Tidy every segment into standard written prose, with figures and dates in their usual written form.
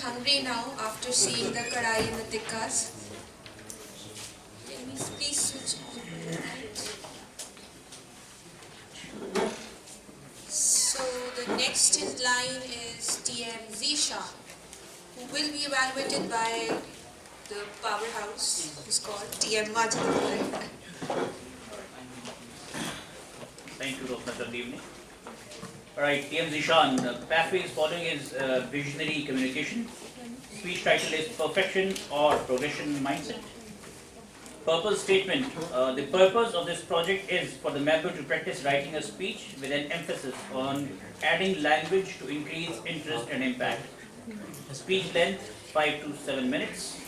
hungry now after seeing the kadai and the tikkas. Can we please switch on the light? So the next in line is TM Zeeshan, who will be evaluated by the powerhouse, who's called TM Majid. Thank you, Rosna. Good evening. Alright, TM Zeeshan, the pathway is following is visionary communication. Speech title is Perfection or Progression Mindset. Purpose statement. The purpose of this project is for the member to practice writing a speech with an emphasis on adding language to increase interest and impact. Speech length 5 to 7 minutes.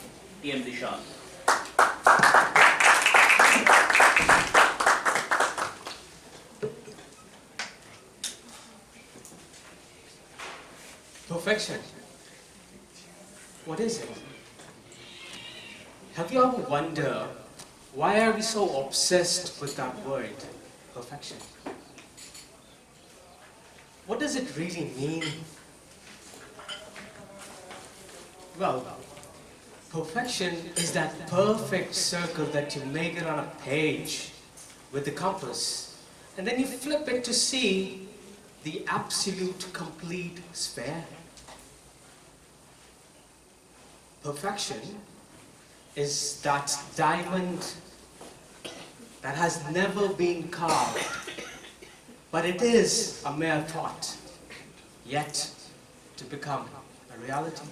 TM Zeeshan. Perfection. What is it? Have you ever wondered why are we so obsessed with that word, perfection? What does it really mean? Well, perfection is that perfect circle that you make it on a page with the compass, and then you flip it to see the absolute complete sphere. Perfection is that diamond that has never been carved, but it is a mere thought, yet to become a reality.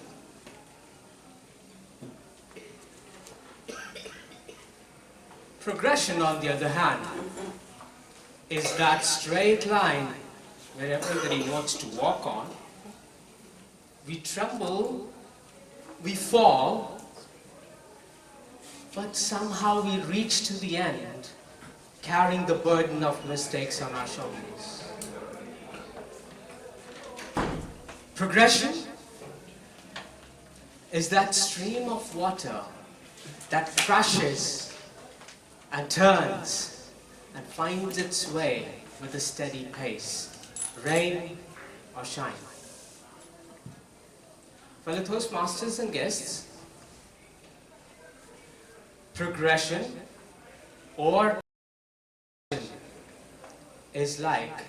Progression, on the other hand, is that straight line where everybody wants to walk on. We tremble, we fall, but somehow we reach to the end, carrying the burden of mistakes on our shoulders. Progression is that stream of water that crashes and turns and finds its way with a steady pace, rain or shine. Fellow Toastmasters and guests, progression or is like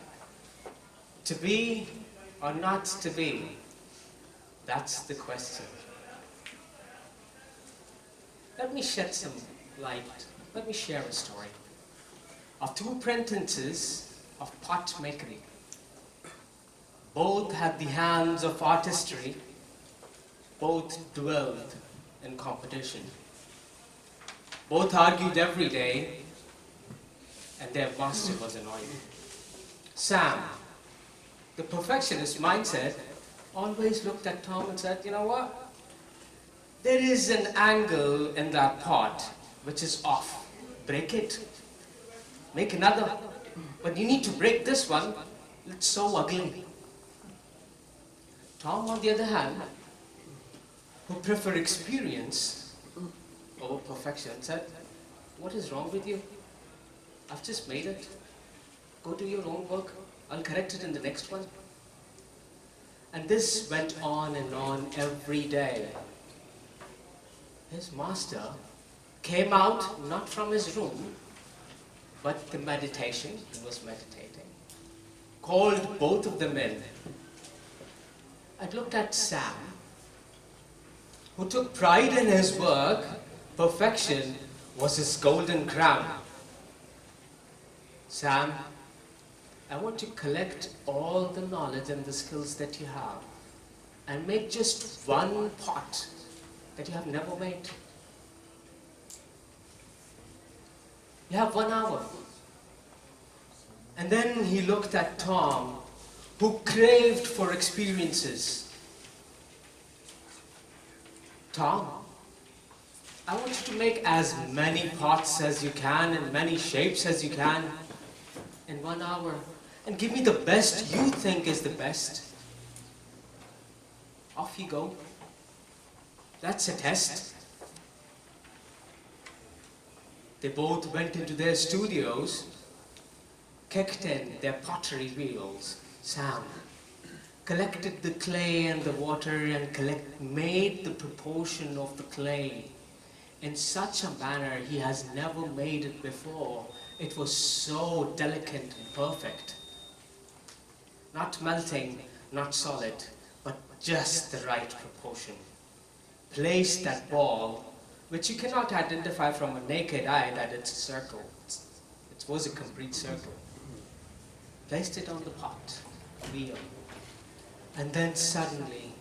to be or not to be. That's the question. Let me shed some light. Let me share a story of two apprentices of pot makery. Both had the hands of artistry. Both dwelled in competition. Both argued every day, and their master was annoyed. Sam, the perfectionist mindset, always looked at Tom and said, you know what? There is an angle in that pot which is off. Break it. Make another. But you need to break this one. It's so ugly. Tom, on the other hand, who prefer experience over perfection, said, what is wrong with you? I've just made it. Go do your own work. I'll correct it in the next one. And this went on and on every day. His master came out, not from his room, but the meditation, he was meditating, called both of them in. I looked at Sam, who took pride in his work. Perfection was his golden crown. Sam, I want to collect all the knowledge and the skills that you have and make just one pot that you have never made. You have 1 hour. And then he looked at Tom, who craved for experiences. Tom, I want you to make as many pots as you can and many shapes as you can in 1 hour. And give me the best you think is the best. Off you go. That's a test. They both went into their studios, kicked in their pottery wheels. Sam collected the clay and the water and made the proportion of the clay in such a manner he has never made it before. It was so delicate and perfect. Not melting, not solid, but just the right proportion. Placed that ball, which you cannot identify from a naked eye that it's a circle. It was a complete circle. Placed it on the pot, wheel, and then suddenly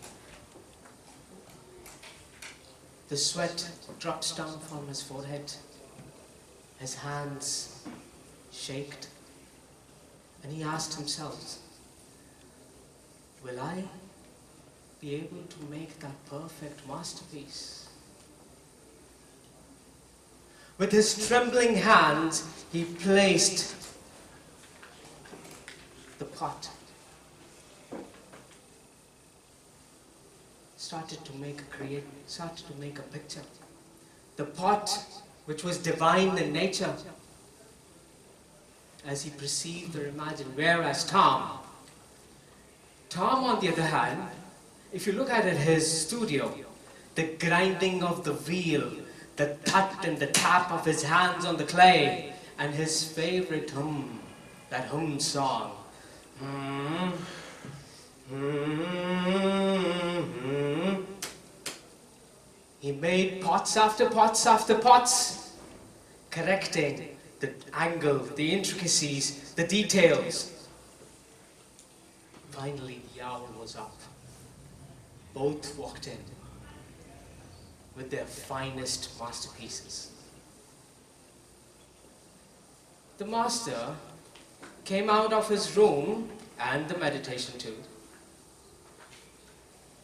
the sweat drops down from his forehead, his hands shaked, and he asked himself, will I be able to make that perfect masterpiece? With his trembling hands, he placed the pot, started to make a picture. The pot, which was divine in nature, as he perceived or imagined. Whereas Tom, on the other hand, if you look at it, his studio, the grinding of the wheel, the thud and the tap of his hands on the clay, and his favorite hum, that hum song. He made pots after pots after pots, correcting the angle, the intricacies, the details. Finally, the hour was up. Both walked in with their finest masterpieces. The master came out of his room and the meditation too,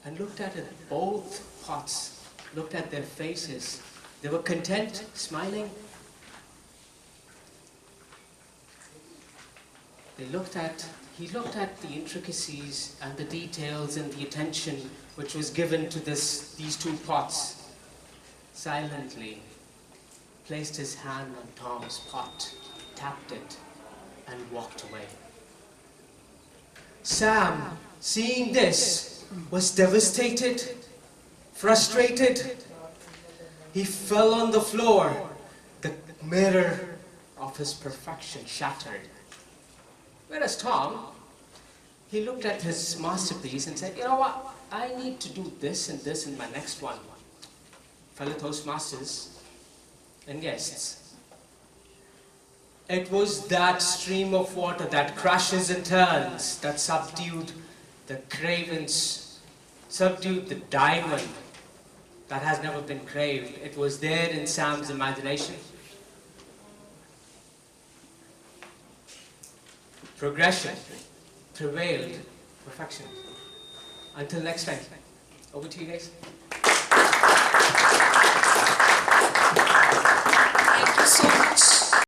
and looked at it, both pots, looked at their faces. They were content, smiling. He looked at the intricacies and the details and the attention which was given to these two pots. Silently placed his hand on Tom's pot, tapped it, and walked away. Sam, seeing this, was devastated, frustrated. He fell on the floor. The mirror of his perfection shattered. Whereas Tom, he looked at his masterpiece and said, you know what, I need to do this and this in my next one. Fellow Toastmasters and guests, it was that stream of water that crashes and turns that subdued the cravens, subdued the diamond that has never been craved. It was there in Sam's imagination. Progression prevailed, perfection. Until next time, over to you guys.